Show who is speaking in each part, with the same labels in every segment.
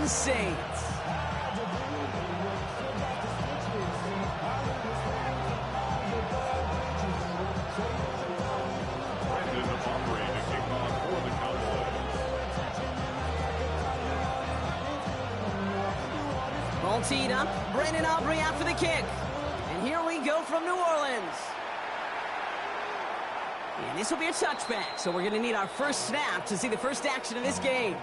Speaker 1: Orleans Saints. Ball teed up. Brandon Aubrey out for the kick. And here we go from New Orleans. And this will be a touchback, so we're going to need our first snap to see the first action of this game.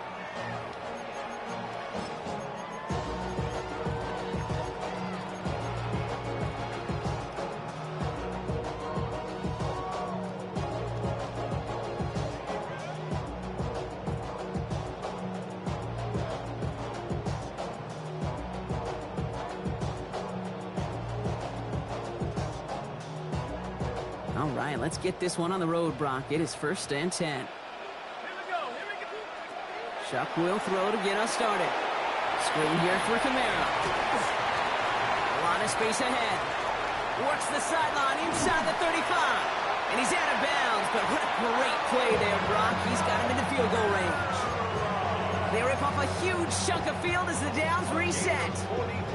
Speaker 1: All right, let's get this one on the road, Brock. It is 1st and 10. Chuck will throw to get us started. Screen here for Kamara. A lot of space ahead. Works the sideline inside the 35. And he's out of bounds, but what a great play there, Brock. He's got him into field goal range. They rip off a huge chunk of field as the downs reset.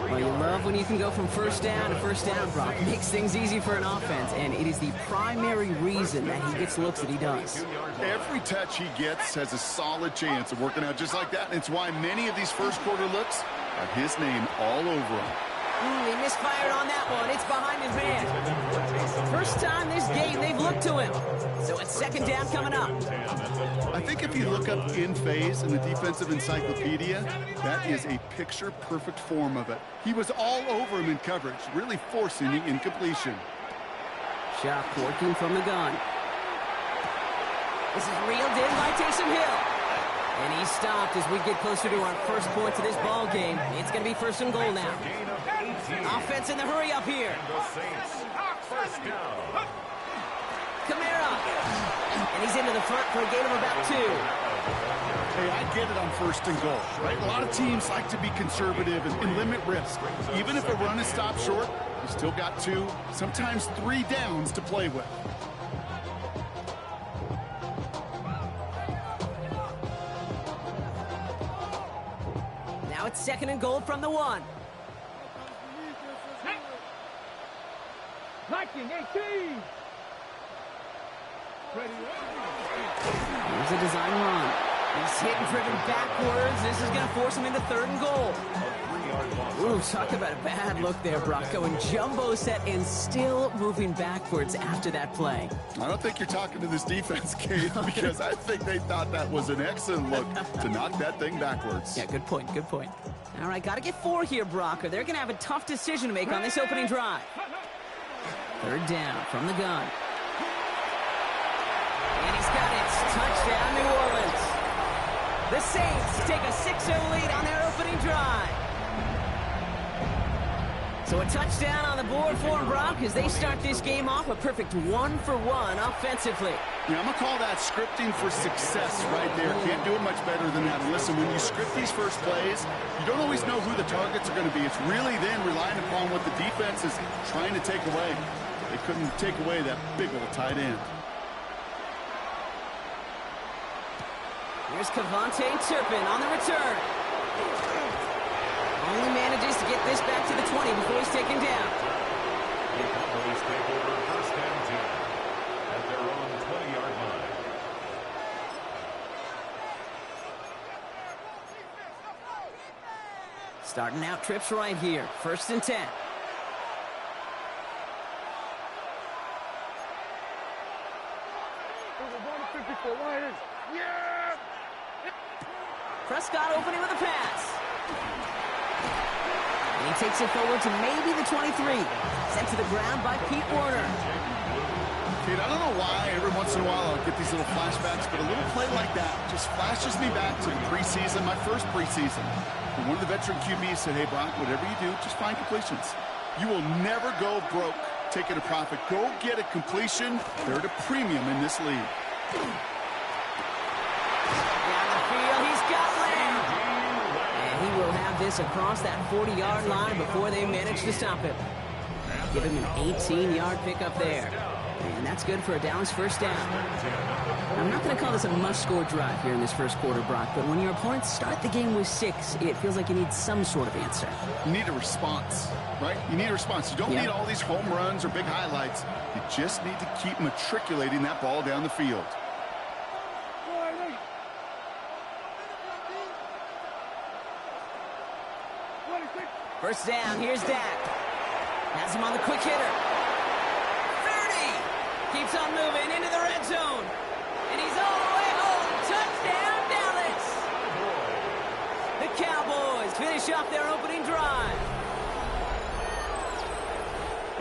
Speaker 1: Well, you love when you can go from first down to first down, Brock. It makes things easy for an offense, and it is the primary reason that he gets looks that he does.
Speaker 2: Every touch he gets has a solid chance of working out just like that, and it's why many of these first quarter looks have his name all over them.
Speaker 1: He misfired on that one. It's behind his man. First time this game they've looked to him. So it's 2nd down coming up.
Speaker 2: I think if you look up in phase in the defensive encyclopedia, that is a picture-perfect form of it. He was all over him in coverage, really forcing the incompletion.
Speaker 1: Shock working from the gun. This is reeled in by Taysom Hill. And he stopped as we get closer to our first points of this ball game. It's going to be 1st and goal now. Offense in the hurry up here. Kamara. And he's into the front for a gain of about 2.
Speaker 2: Hey, I get it on 1st and goal, right? A lot of teams like to be conservative and limit risk. Even if a run is stopped short, you still got 2, sometimes 3 downs to play with.
Speaker 1: Now it's 2nd and goal from the 1.
Speaker 3: 19-18.
Speaker 1: Here's a design run. He's hit and driven backwards. This is going to force him into 3rd and goal. Ooh, talk about a bad look there, Brock. Going jumbo set and still moving backwards after that play.
Speaker 2: I don't think you're talking to this defense, Kate, because I think they thought that was an excellent look to knock that thing backwards.
Speaker 1: Yeah, good point, good point. All right, got to get 4 here, Brock, or they're going to have a tough decision to make on this opening drive. 3rd down from the gun. And he's got it. Touchdown, New Orleans. The Saints take a 6-0 lead on their opening drive. So a touchdown on the board for Brock as they start this game off a perfect 1-for-1 offensively.
Speaker 2: Yeah, I'm going to call that scripting for success right there. Can't do it much better than that. And listen, when you script these first plays, you don't always know who the targets are going to be. It's really then relying upon what the defense is trying to take away. They couldn't take away that big old tight end.
Speaker 1: Here's Kevontae Turpin on the return. Only manages to get this back to the 20 before he's taken down.
Speaker 4: The Cowboys take over 1st and 10 at their own 20-yard line.
Speaker 1: Starting out trips right here. 1st and 10. Prescott opening with a pass. And he takes it forward to maybe the 23. Sent to the ground by Pete Werner.
Speaker 2: Kate, I don't know why every once in a while I'll get these little flashbacks, but a little play like that just flashes me back to the preseason, my first preseason. And one of the veteran QBs said, hey, Brock, whatever you do, just find completions. You will never go broke taking a profit. Go get a completion. They're at a premium in this league.
Speaker 1: Will have this across that 40-yard line before they manage to stop him. Give him an 18-yard pickup there. And that's good for a Dallas first down. I'm not going to call this a must-score drive here in this first quarter, Brock, but when your opponents start the game with 6, it feels like you need some sort of answer.
Speaker 2: You need a response, right? You need a response. You don't need all these home runs or big highlights. You just need to keep matriculating that ball down the field.
Speaker 1: First down, here's Dak. Has him on the quick hitter. 30! Keeps on moving into the red zone. And he's all the way home. Touchdown, Dallas! The Cowboys finish off their opening drive.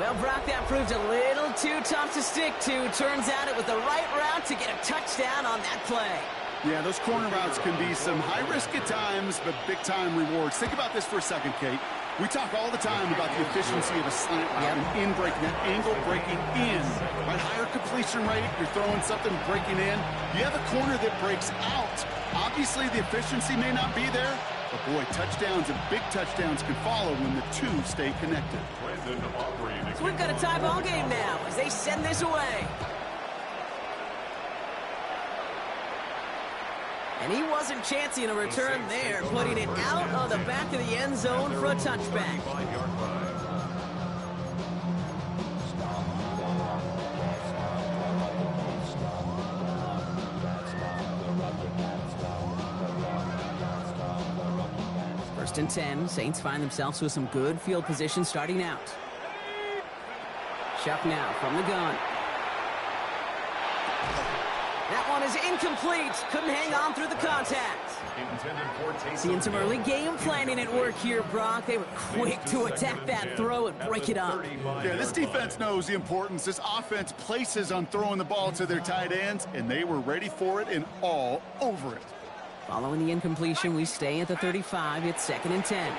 Speaker 1: Well, Brock, that proved a little too tough to stick to. Turns out it was the right route to get a touchdown on that play.
Speaker 2: Yeah, those corner routes can be some high risk at times, but big-time rewards. Think about this for a second, Kate. We talk all the time about the efficiency of a slant route and in breaking, that angle breaking in. Right, higher completion rate, you're throwing something breaking in. You have a corner that breaks out. Obviously, the efficiency may not be there, but boy, touchdowns and big touchdowns can follow when the two stay connected.
Speaker 1: So we've got a tie ball game now as they send this away. And he wasn't chancing a return there, putting it out of the back of the end zone for a touchback. First and 10, Saints find themselves with some good field position starting out. Shuck now from the gun. That one is incomplete. Couldn't hang on through the contact. Seeing some early game planning at work here, Brock. They were quick to attack that throw and break it up.
Speaker 2: Yeah, this defense knows the importance this offense places on throwing the ball to their tight ends, and they were ready for it and all over it.
Speaker 1: Following the incompletion, we stay at the 35. It's second and 10.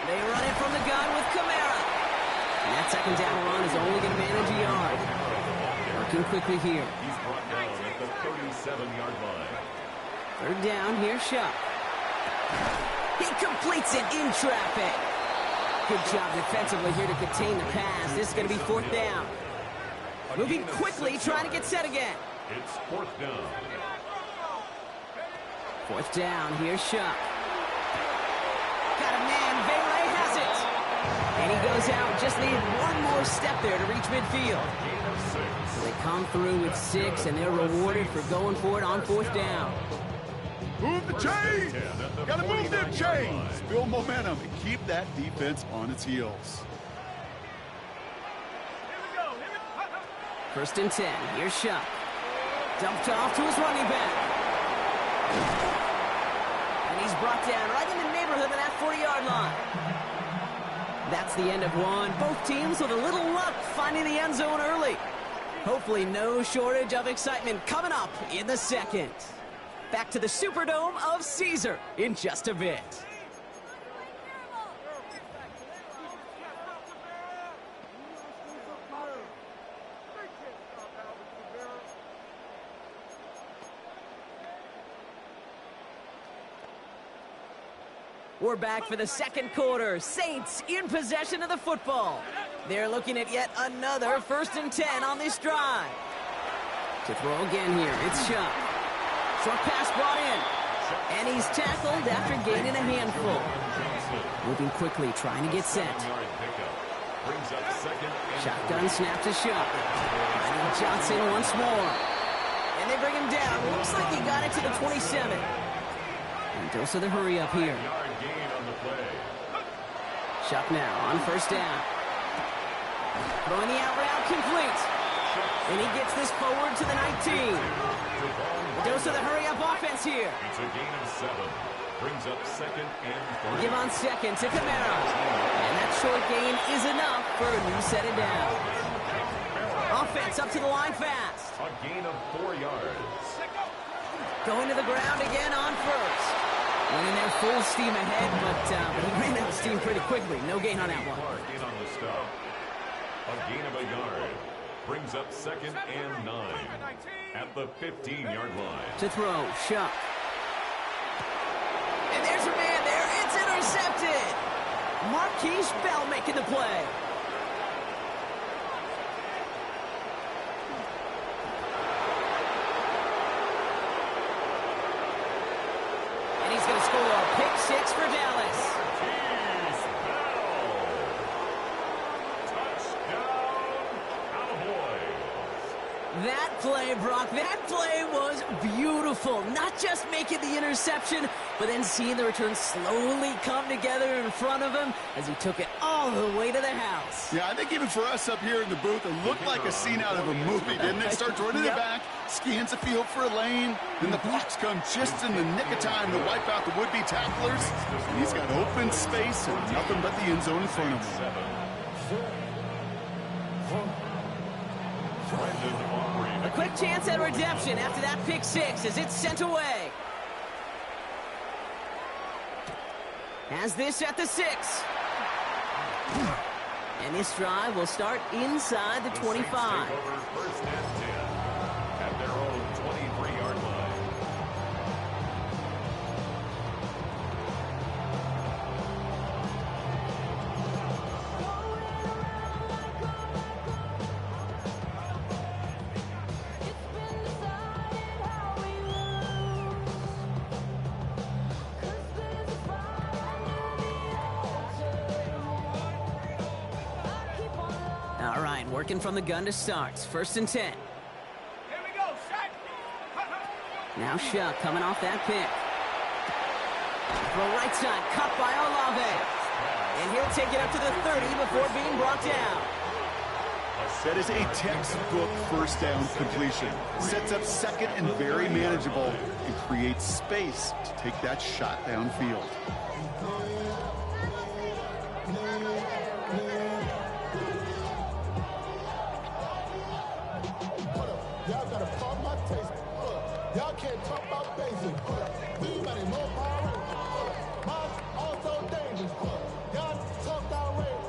Speaker 1: They run it from the gun with Kamara. And that second down run is only going to manage a yard. Working quickly here.
Speaker 4: He's brought down at the 37-yard line.
Speaker 1: Third down, here's Shuck. He completes it in traffic. Good job defensively here to contain the pass. This is going to be fourth down. Moving quickly, trying to get set again.
Speaker 4: It's fourth down.
Speaker 1: Fourth down, here's Shuck. Got a man, Vele has it. And he goes out, just need one more step there to reach midfield. So they come through with 6, and they're rewarded for going for it on fourth down.
Speaker 2: Move the chains! Gotta move them chains! Build momentum and keep that defense on its heels.
Speaker 1: First and 10, here's Shuck. Dumped off to his running back. And he's brought down right in the neighborhood of that 40-yard line. That's the end of one. Both teams with a little luck finding the end zone early. Hopefully no shortage of excitement coming up in the second. Back to the Superdome of Caesar in just a bit. We're back for the second quarter. Saints in possession of the football. They're looking at yet another first and 10 on this drive. To throw again here, it's Shuck. Short pass brought in. And he's tackled after gaining a handful. Moving quickly, trying to get set. Shotgun snap to Shuck. Finding Johnson once more. And they bring him down. Looks like he got it to the 27. And dose of the hurry up here. Shuck now on first down. Throwing the out route complete. And he gets this forward to the 19. Dose of the hurry-up offense here.
Speaker 4: It's a gain of 7. Brings up second and 3.
Speaker 1: Give on second to Kamara. And that short gain is enough for a new set of downs. Offense up to the line fast.
Speaker 4: A gain of 4 yards.
Speaker 1: Going to the ground again on first. Running there full steam ahead, but he ran out of steam pretty quickly. No gain on that one.
Speaker 4: In on the stop. A gain of a yard. Brings up second and 9 at the 15-yard line.
Speaker 1: To throw, Shuck. And there's your man there. It's intercepted. Marquise Bell making the play. 6 for Dallas. That play, Brock, that play was beautiful. Not just making the interception, but then seeing the return slowly come together in front of him as he took it all the way to the house.
Speaker 2: Yeah, I think even for us up here in the booth, it looked like a scene out of a movie, didn't it? Starts running it back, scans the field for a lane, then the blocks come just in the nick of time to wipe out the would-be tacklers. And he's got open space and nothing but the end zone in front of him.
Speaker 1: A quick chance at redemption after that pick 6 as it's sent away. Has this at the 6. And this drive will start inside the 25.
Speaker 4: First and 10 at their own 23-yard line.
Speaker 1: All right, working from the gun to start. First and 10.
Speaker 3: Here we go, Shaq.
Speaker 1: Now Shuck coming off that pick. Throw right side, cut by Olave. And he'll take it up to the 30 before being brought down.
Speaker 2: That is a textbook first down completion. Sets up second and very manageable and creates space to take that shot downfield.
Speaker 5: Y'all gotta call my taste. Y'all can't talk about basic. We money more power. Mine's also dangerous. Y'all talk outrageous.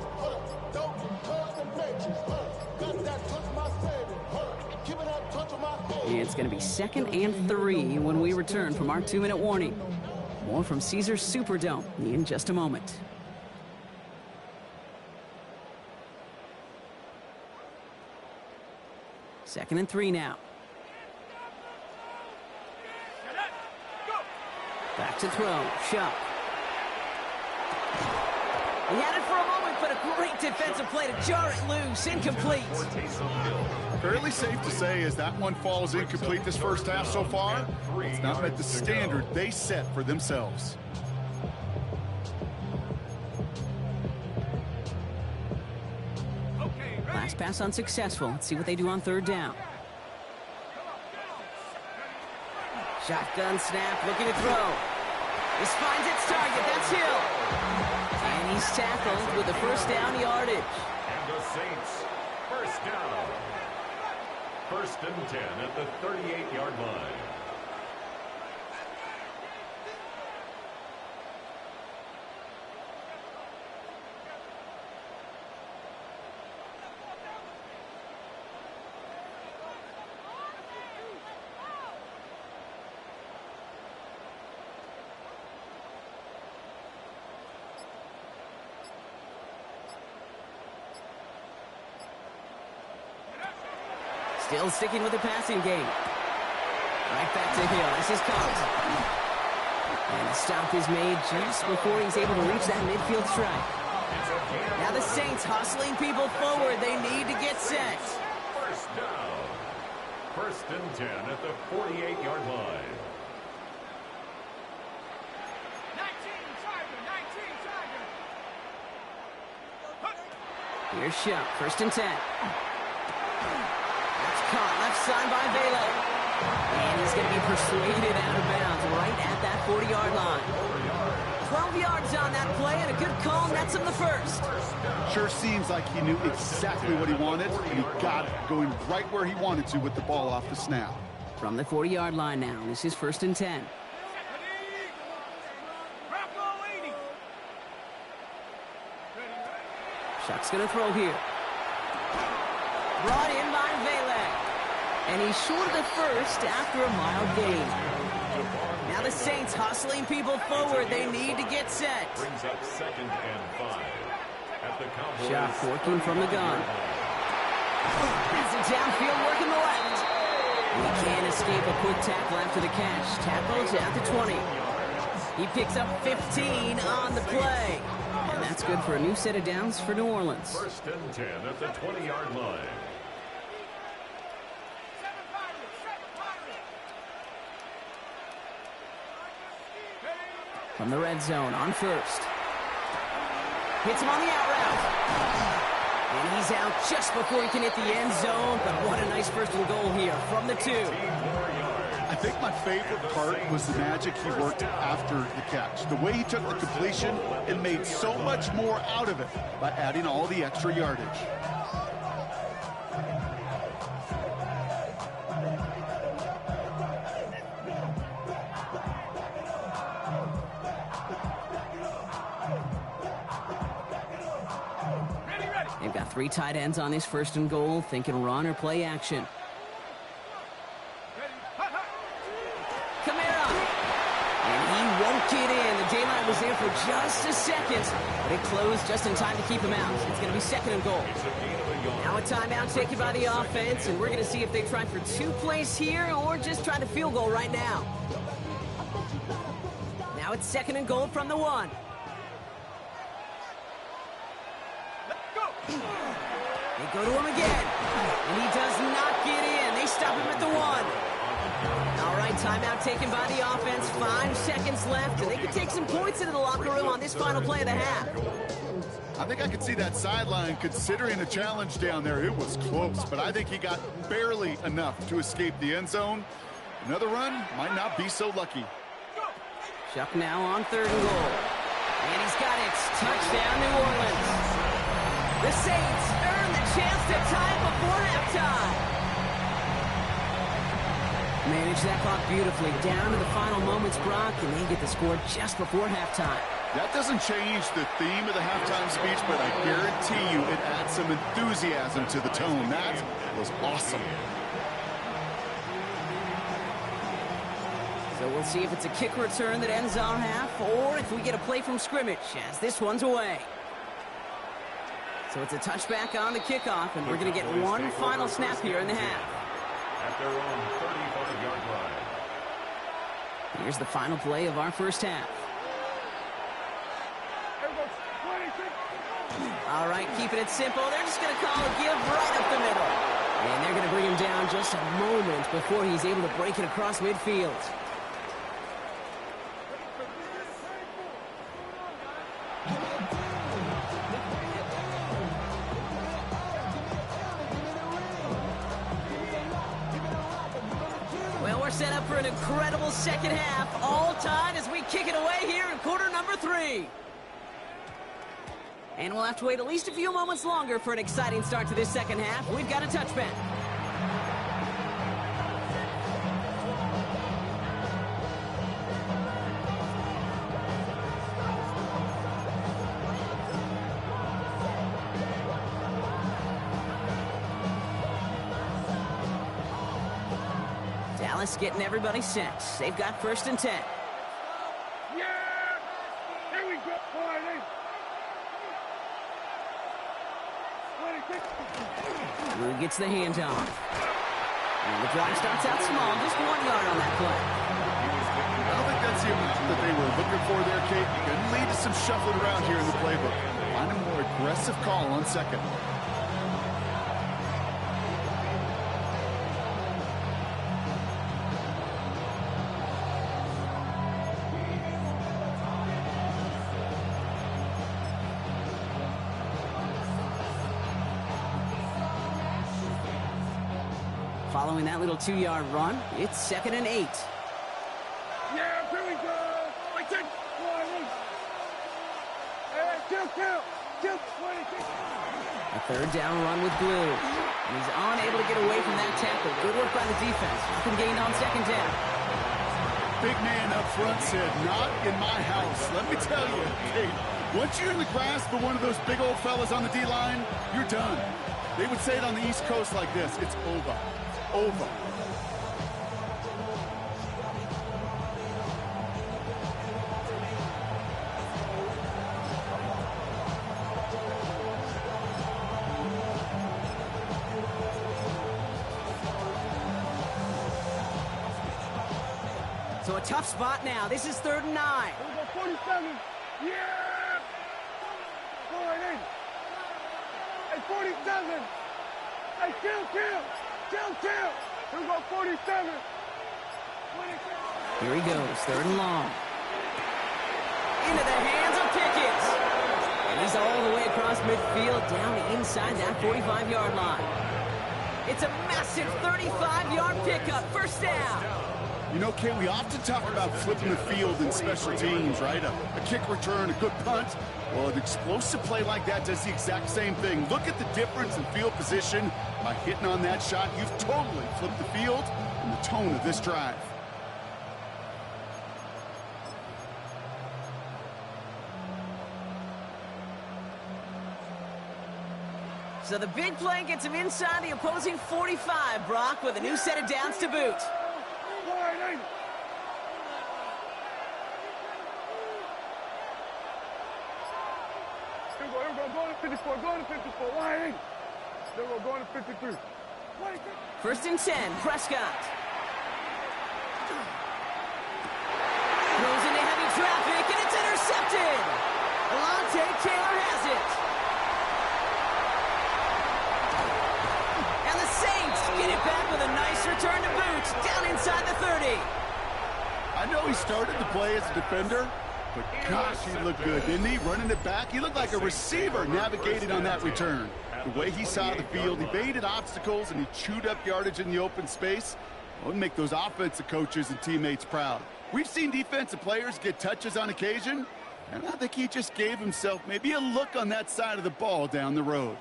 Speaker 5: Don't touch the matrix. Got that touch my savior. Give it that touch of my head.
Speaker 1: It's going to be 2nd and 3 when we return from our 2-minute warning. More from Caesars Superdome in just a moment. Second and 3 now. Back to throw. Shuck. He had it for a moment, but a great defensive play to jar it loose. Incomplete.
Speaker 2: Fairly safe to say as that one falls incomplete this first half so far, it's not met the standard they set for themselves.
Speaker 1: Last pass unsuccessful. Let's see what they do on 3rd down. Shotgun snap, looking to throw. This finds its target. That's Hill. And he's tackled with the first down yardage.
Speaker 4: And the Saints, first down. 1st and 10 at the 38-yard line.
Speaker 1: Still sticking with the passing game. Right back to Hill. This is caught. And the stop is made just before he's able to reach that midfield strike. Now the Saints hustling people forward. They need to get set.
Speaker 4: First down. 1st and 10 at the 48-yard line.
Speaker 3: 19 Tiger.
Speaker 1: Here's Shuck. 1st and 10. Caught left side by Vela. And he's going to be persuaded out of bounds right at that 40-yard line. 12 yards on that play and a good call nets him the first.
Speaker 2: Sure seems like he knew exactly what he wanted, and he got it, going right where he wanted to with the ball off the snap.
Speaker 1: From the 40-yard line now, this is 1st and 10. Shuck's going to throw here. Brought in by Vela. And he's short of the first after a mild gain. Now the Saints hustling people forward. They need to get set.
Speaker 4: Brings up 2nd and 5 at the Cowboys.
Speaker 1: Shot working from the gun. Pass it downfield, working the left. He can't escape a quick tackle after the catch. Tackles at the 20. He picks up 15 on the play. And that's good for a new set of downs for New Orleans.
Speaker 4: First and 10 at the 20-yard line.
Speaker 1: From the red zone on first. Hits him on the out route. And he's out just before he can hit the end zone. But what a nice first and goal here from the 2.
Speaker 2: I think my favorite part was the magic he worked after the catch. The way he took the completion and made so much more out of it by adding all the extra yardage.
Speaker 1: They've got 3 tight ends on this first and goal, thinking run or play action. Kamara. And he won't get in. The daylight was there for just a second, but it closed just in time to keep him out. It's going to be second and goal. Now a timeout taken by the offense, and we're going to see if they try for 2 plays here or just try to field goal right now. Now it's second and goal from the 1. They go to him again, and he does not get in. They stop him at the 1. All right, timeout taken by the offense. 5 seconds left, and they can take some points into the locker room on this final play of the half.
Speaker 2: I think I could see that sideline considering a challenge down there. It was close, but I think he got barely enough to escape the end zone. Another run might not be so lucky.
Speaker 1: Chuck now on third and goal. And he's got it. Touchdown, New Orleans. The Saints earn the chance to tie it before halftime. Manage that clock beautifully. Down to the final moments, Brock, and they get the score just before halftime.
Speaker 2: That doesn't change the theme of the halftime speech, but I guarantee you it adds some enthusiasm to the tone. That was awesome.
Speaker 1: So we'll see if it's a kick return that ends our half, or if we get a play from scrimmage, as this one's away. So it's a touchback on the kickoff, and we're going to get one final snap here in the half.
Speaker 4: At their own 35-yard line.
Speaker 1: Here's the final play of our first half. All right, keeping it simple. They're just going to call a give right up the middle. And they're going to bring him down just a moment before he's able to break it across midfield. Well, we're set up for an incredible second half. All tied as we kick it away here in quarter number 3. And we'll have to wait at least a few moments longer for an exciting start to this second half. We've got a touchback. Dallas getting everybody set. They've got first and 10.
Speaker 3: Yeah! Here we go, Barney!
Speaker 1: Lou gets the handoff. And the drive starts out small, just 1 yard on that play.
Speaker 2: I don't think that's the amount that they were looking for there, Kate. Can lead to some shuffling around here in the playbook. Find a more aggressive call on second.
Speaker 1: Following that little 2-yard run, it's second and 8.
Speaker 3: Yeah, here we go! I take 20! Hey, kill! 26!
Speaker 1: A third down run with Blue. And he's unable to get away from that tackle. Good work by the defense. Nothing gained on second down.
Speaker 2: Big man up front said, not in my house. Let me tell you, Kate, once you're in the grasp of one of those big old fellas on the D-line, you're done. They would say it on the East Coast like this, it's over. Over.
Speaker 1: So a tough spot now. This is 3rd and 9.
Speaker 3: Here we go, 47. Yeah! Go right in. Hey, 47. Hey, kill. Here we go, 47. 27.
Speaker 1: Here he goes, 3rd and long. Into the hands of Pickett. And he's all the way across midfield, down inside that 45-yard line. It's a massive 35-yard pickup, 1st down.
Speaker 2: You know, Kay, we often talk about flipping the field in special teams, right? A kick return, a good punt. Well, an explosive play like that does the exact same thing. Look at the difference in field position. By hitting on that shot, you've totally flipped the field and the tone of this drive.
Speaker 1: So the big play gets him inside the opposing 45, Brock, with a new set of downs to boot.
Speaker 3: Here we go, go to 54, wide in. There we go, going to 53.
Speaker 1: 1st and 10, Prescott. Throws into heavy traffic, and it's intercepted. Alontae Taylor has it. And the Saints get it back with a nice return to boot, down inside the 30.
Speaker 2: I know he started the play as a defender, but gosh, he looked good, didn't he? Running it back, he looked like a receiver navigating on that return. The way he saw the field, he baited obstacles and he chewed up yardage in the open space. It would make those offensive coaches and teammates proud. We've seen defensive players get touches on occasion, and I think he just gave himself maybe a look on that side of the ball down the road.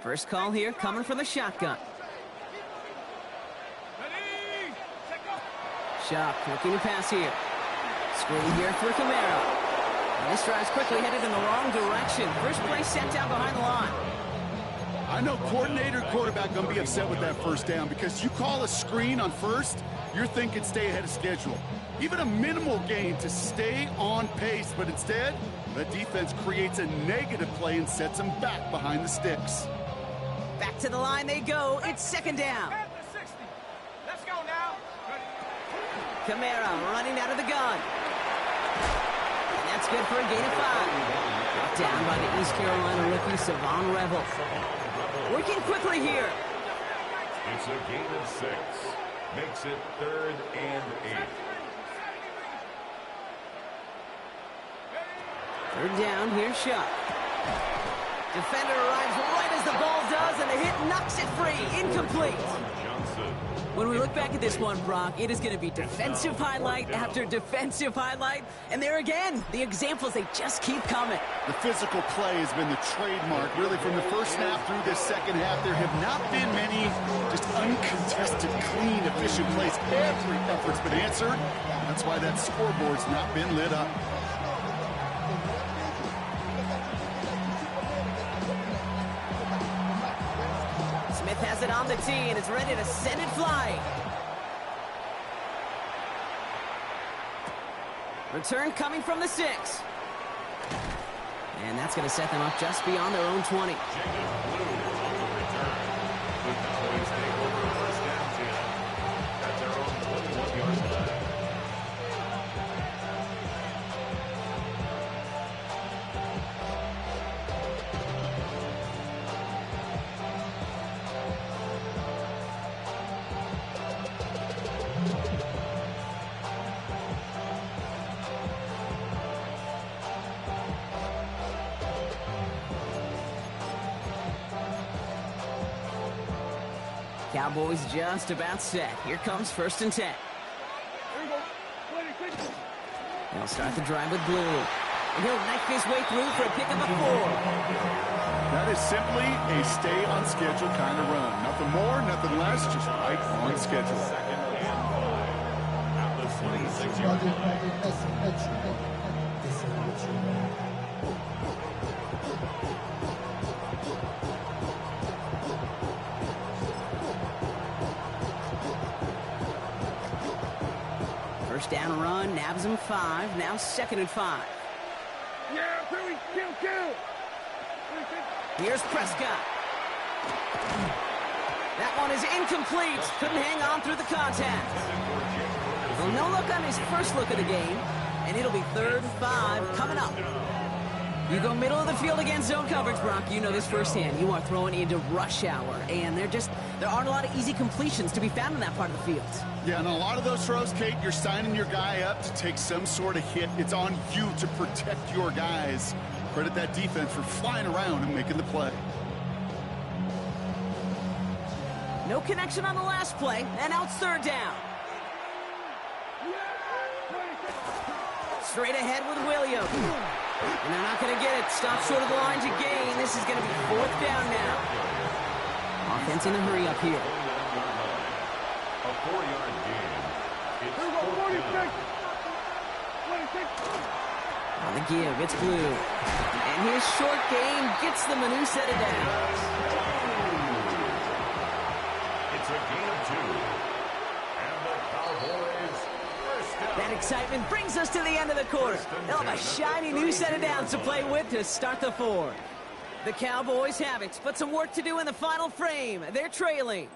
Speaker 1: First call here, coming from the shotgun. Shock looking to pass here. Screen here for Camaro. And this drive's quickly headed in the wrong direction. First play set down behind the line.
Speaker 2: I know coordinator and quarterback going to be upset with that 1st down because you call a screen on 1st, you're thinking stay ahead of schedule. Even a minimal gain to stay on pace, but instead, the defense creates a negative play and sets them back behind the sticks.
Speaker 1: Back to the line they go. It's 2nd down.
Speaker 3: Let's go now.
Speaker 1: Camaro running out of the gun. And that's good for a gain of 5. Brought down by the East Carolina rookie, Savon Revel. Working quickly here.
Speaker 4: It's a gain of 6. Makes it 3rd and 8.
Speaker 1: 3rd down, here's Shock. Defender arrives right as the ball does, and the hit knocks it free. Incomplete. When we look back at this one, Brock, it is going to be defensive highlight after defensive highlight. And there again, the examples, they just keep coming.
Speaker 2: The physical play has been the trademark, really, from the 1st snap through this 2nd half. There have not been many just uncontested, clean, efficient plays. Every effort's been answered. That's why that scoreboard's not been lit up.
Speaker 1: Smith has it on the tee, and it's ready to send it flying. Return coming from the 6. And that's going to set them up just beyond their own 20. Cowboys just about set. Here comes 1st and 10.
Speaker 3: Here we go.
Speaker 1: They'll start the drive with Blue. And he'll knife his way through for a pickup of 4.
Speaker 2: That is simply a stay on schedule kind of run. Nothing more, nothing less, just right on schedule.
Speaker 4: 2nd and 5 at the 26-yard line.
Speaker 1: First down run, nabs him 5. Now 2nd and 5.
Speaker 3: Yeah, kill.
Speaker 1: Here's Prescott. That one is incomplete. Couldn't hang on through the contact. Well, no look on his first look of the game, and it'll be 3rd and 5 coming up. You go middle of the field against zone coverage, Brock. You know this firsthand. You are throwing into rush hour, and there aren't a lot of easy completions to be found in that part of the field.
Speaker 2: Yeah, and a lot of those throws, Kate, you're signing your guy up to take some sort of hit. It's on you to protect your guys. Credit that defense for flying around and making the play.
Speaker 1: No connection on the last play, and now it's 3rd down. Straight ahead with Williams. And they're not going to get it. Stop short of the line to gain. This is going to be 4th down now. Offense in a hurry up here.
Speaker 4: A 4-yard gain. It's 4th down.
Speaker 1: On the give, it's Blue. And his short gain gets them a new set of downs.
Speaker 4: It's a gain of 2. And the Cowboys first down.
Speaker 1: That excitement brings us to the end of the quarter. They'll have a shiny new set of downs to play with to start the 4th. The Cowboys have it, but some work to do in the final frame. They're trailing.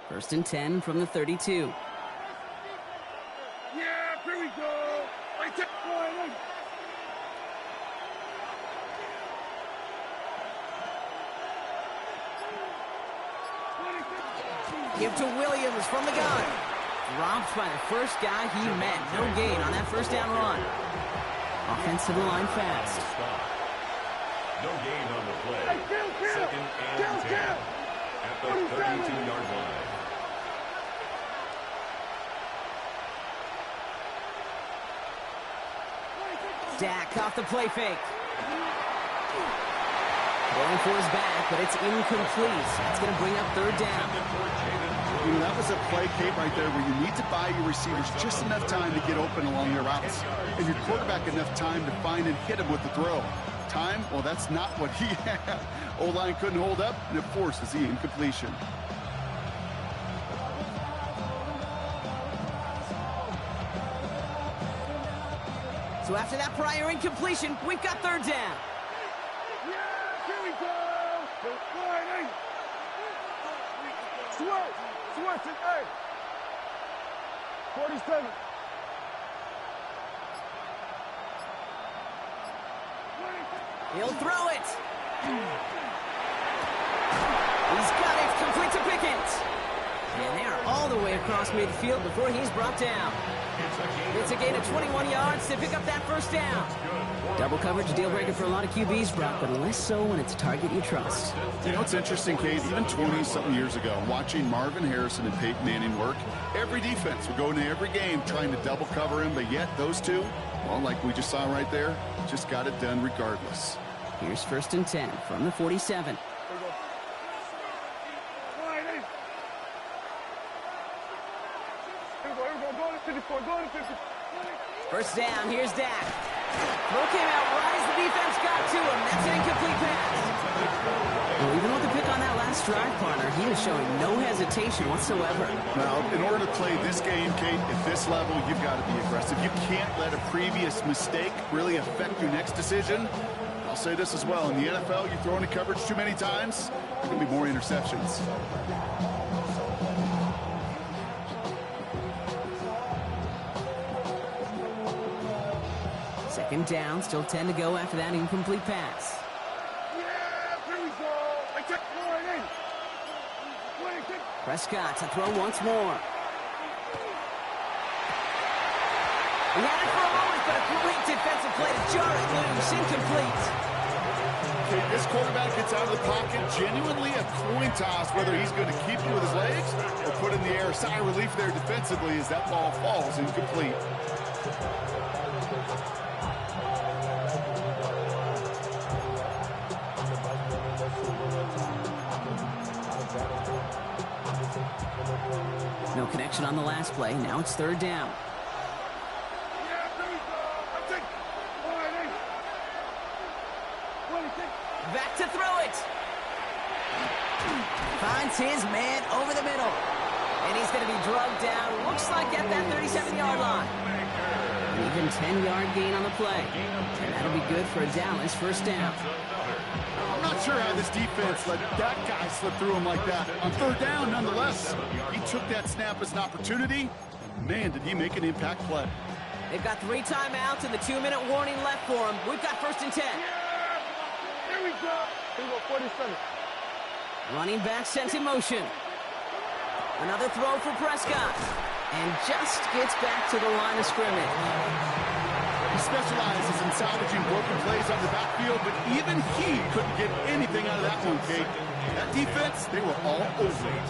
Speaker 1: First and 10 from the 32.
Speaker 3: Yeah, here we go. Right there.
Speaker 1: Give to Williams from the gun. Dropped by the first guy he met. No gain on that first down run. Offense to the line fast.
Speaker 4: No gain on the play. 2nd and 10 at the 32-yard line.
Speaker 1: Dak off the play fake. Going for his back, but it's incomplete. That's going to bring up 3rd down.
Speaker 2: You know, that was a play, Kate, right there where you need to buy your receivers just enough time to get open along their routes. And your quarterback enough time to find and hit him with the throw. Time? Well, that's not what he had. O-line couldn't hold up, and it forces the incompletion.
Speaker 1: So after that prior incompletion, we've got 3rd down.
Speaker 3: Yeah, here we go. Switch it, hey. 47.
Speaker 1: He'll throw it. He's got it. Complete to Pickens. And they are all the way across midfield before he's brought down. It's a gain of 21 yards to pick up that first down. Double coverage, deal breaker for a lot of QBs, Brock, but less so when it's a target you trust.
Speaker 2: You know, it's interesting, Kate, even 20-something years ago, watching Marvin Harrison and Peyton Manning work, every defense would go into every game trying to double cover him, but yet those two, well, like we just saw right there, just got it done regardless.
Speaker 1: Here's 1st and 10 from the 47. First down, here's Dak. Throw came out right as the defense got to him. That's an incomplete pass. Well, even with the pick on that last drive, partner, he was showing no hesitation whatsoever.
Speaker 2: Now, in order to play this game, Kate, at this level, you've got to be aggressive. You can't let a previous mistake really affect your next decision. I'll say this as well. In the NFL, you throw into coverage too many times, there's going to be more interceptions.
Speaker 1: Second down, still 10 to go after that incomplete pass. Prescott to throw once more. He had it for a moment, but a great defensive play to jar it loose. Incomplete.
Speaker 2: Okay, this quarterback gets out of the pocket, genuinely a coin toss, whether he's going to keep it with his legs or put in the air. Sigh of relief there defensively as that ball falls incomplete.
Speaker 1: action on the last play. Now it's third down. Back to throw it. Finds his man over the middle. And he's going to be drugged down. Looks like at that 37-yard line. An even 10-yard gain on the play. And that'll be good for a Dallas first down.
Speaker 2: I'm not sure how this defense let that guy slip through him like that. On third down, nonetheless, he took that snap as an opportunity. And man, did he make an impact play.
Speaker 1: They've got 3 timeouts and the 2-minute warning left for them. We've got first and 10.
Speaker 3: Here we go. Here we go, 47.
Speaker 1: Running back sent in motion. Another throw for Prescott. And just gets back to the line of scrimmage.
Speaker 2: He specializes in salvaging broken plays on the backfield, but even he couldn't get anything out of that one, Kate. That defense, they were all over it.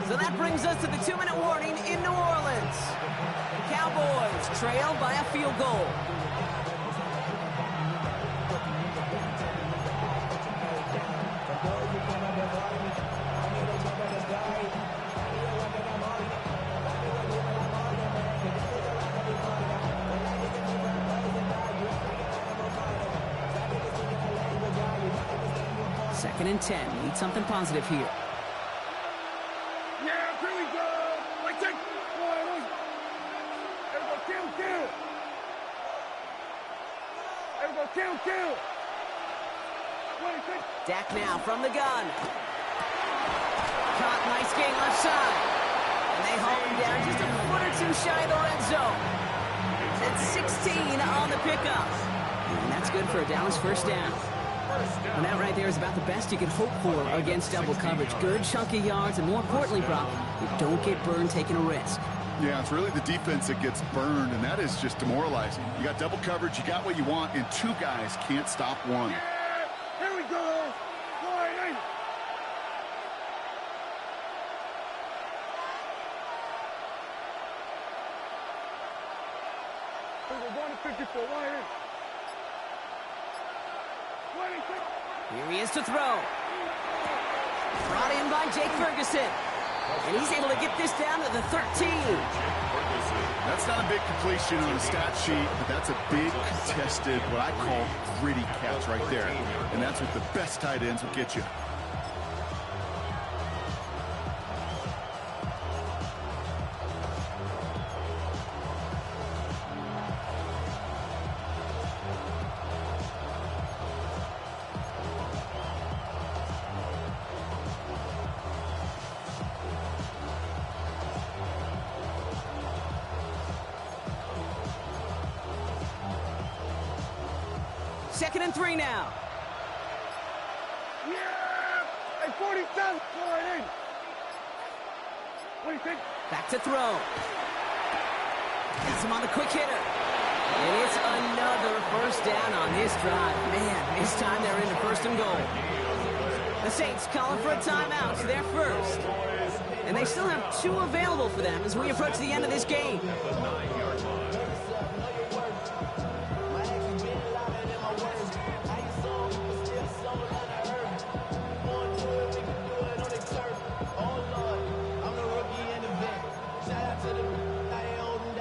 Speaker 1: So that brings us to the 2-minute warning in New Orleans. Cowboys trail by a field goal. Second and 10. Need something positive here.
Speaker 3: Yeah, here we go. Like, take one. Everybody kill. Everybody kill.
Speaker 1: Dak now from the gun. Caught, nice gain left side. And they haul him down just a foot or two shy of the red zone. That's 16 on the pickup. And that's good for a Dallas first down. And that right there is about the best you can hope for against double coverage. Good chunky yards, and more importantly, Brock, you don't get burned taking a risk.
Speaker 2: Yeah, it's really the defense that gets burned, and that is just demoralizing. You got double coverage, you got what you want, and 2 guys can't stop one.
Speaker 3: Yeah, here we go. Wide. We're going to 54. Wide.
Speaker 1: Here he is to throw. Brought in by Jake Ferguson. And he's able to get this down to the 13.
Speaker 2: That's not a big completion on the stat sheet, but that's a big contested, what I call gritty catch right there. And that's what the best tight ends will get you.
Speaker 1: Second and 3 now.
Speaker 3: Yeah! Hey, 47! Wide. What do you think?
Speaker 1: Back to throw. Gets him on the quick hitter. And it's another first down on this drive. Man, this time they're into first and goal. The Saints calling for a timeout. They're first. And they still have 2 available for them as we approach the end of this game.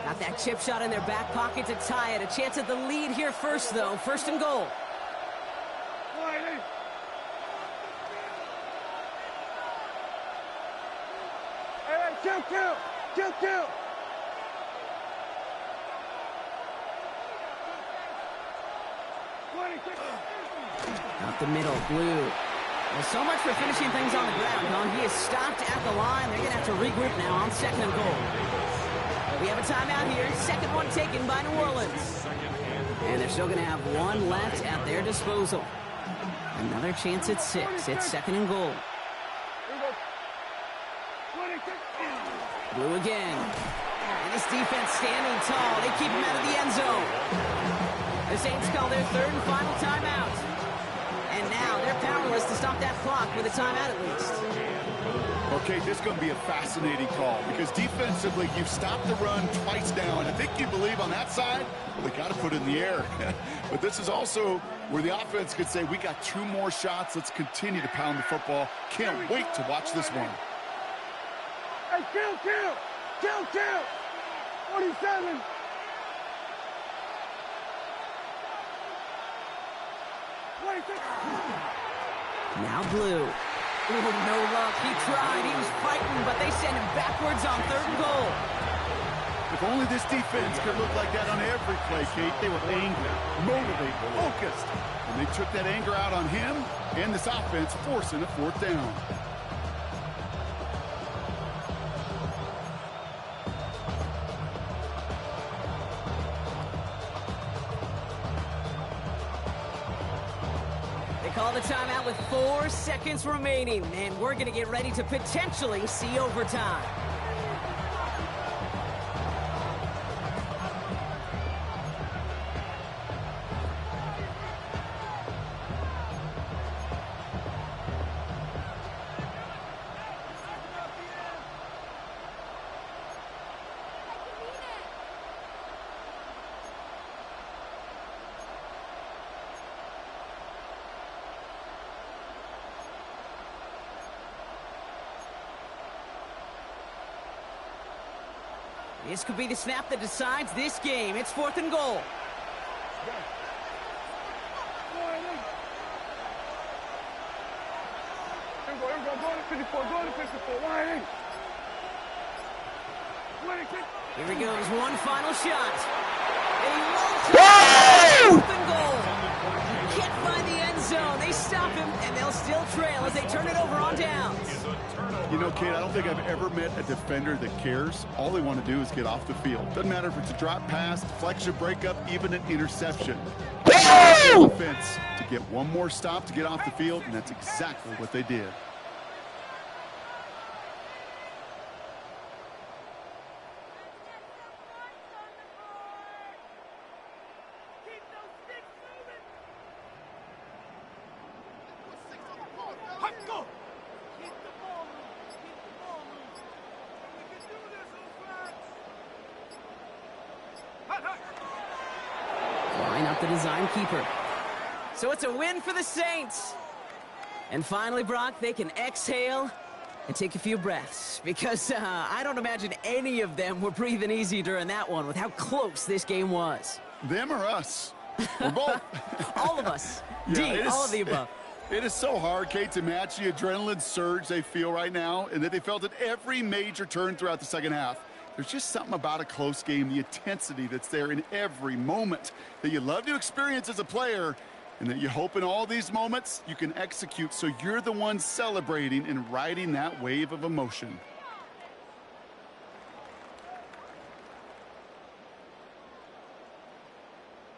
Speaker 1: Got that chip shot in their back pocket to tie it. A chance at the lead here first, though. First and goal.
Speaker 3: Hey, kill.
Speaker 1: Out the middle, Blue. Well, so much for finishing things on the ground, huh? He is stopped at the line. They're going to have to regroup now on second and goal. We have a timeout here. Second one taken by New Orleans. And they're still going to have 1 left at their disposal. Another chance at 6. It's second and goal. Blue again. And this defense standing tall. They keep him out of the end zone. The Saints call their third and final timeout. And now they're powerless to stop that clock with a timeout at least.
Speaker 2: Okay, this is going to be a fascinating call because defensively, you've stopped the run twice now, and I think you believe on that side, well, they got to put it in the air. But this is also Where the offense could say, we got 2 more shots. Let's continue to pound the football. Can't wait to watch this one.
Speaker 3: Hey, kill! 47.
Speaker 1: Now blue. Ooh, no luck. He tried. He was fighting, but they sent him backwards on 3rd and goal.
Speaker 2: If only this defense could look like that on every play, Kate. They were angry, motivated, focused. And they took that anger out on him and this offense, forcing a 4th down.
Speaker 1: They call the timeout with 4 seconds remaining, and we're going to get ready to potentially see overtime. This could be the snap that decides this game. It's 4th and goal.
Speaker 3: Go to 54. Why?
Speaker 1: Here he goes. One final shot. A long 4th and goal. Can't find the end zone. They stop him, and they'll still trail as they turn it over on downs.
Speaker 2: You know, Kate, I don't think I've ever met a defender that cares. All they want to do is get off the field. Doesn't matter if it's a drop pass, deflection, breakup, even an interception. Offense to get one more stop to get off the field, and that's exactly what they did.
Speaker 1: Line up the design keeper. So it's a win for the Saints. And finally, Brock, they can exhale and take a few breaths. Because I don't imagine any of them were breathing easy during that one with how close this game was.
Speaker 2: Them or us? We're both.
Speaker 1: All of us.
Speaker 2: Yeah,
Speaker 1: D, all of the above.
Speaker 2: It is so hard, Kate, to match the adrenaline surge they feel right now and that they felt at every major turn throughout the second half. There's just something about a close game, the intensity that's there in every moment that you love to experience as a player, and that you hope in all these moments you can execute so you're the one celebrating and riding that wave of emotion.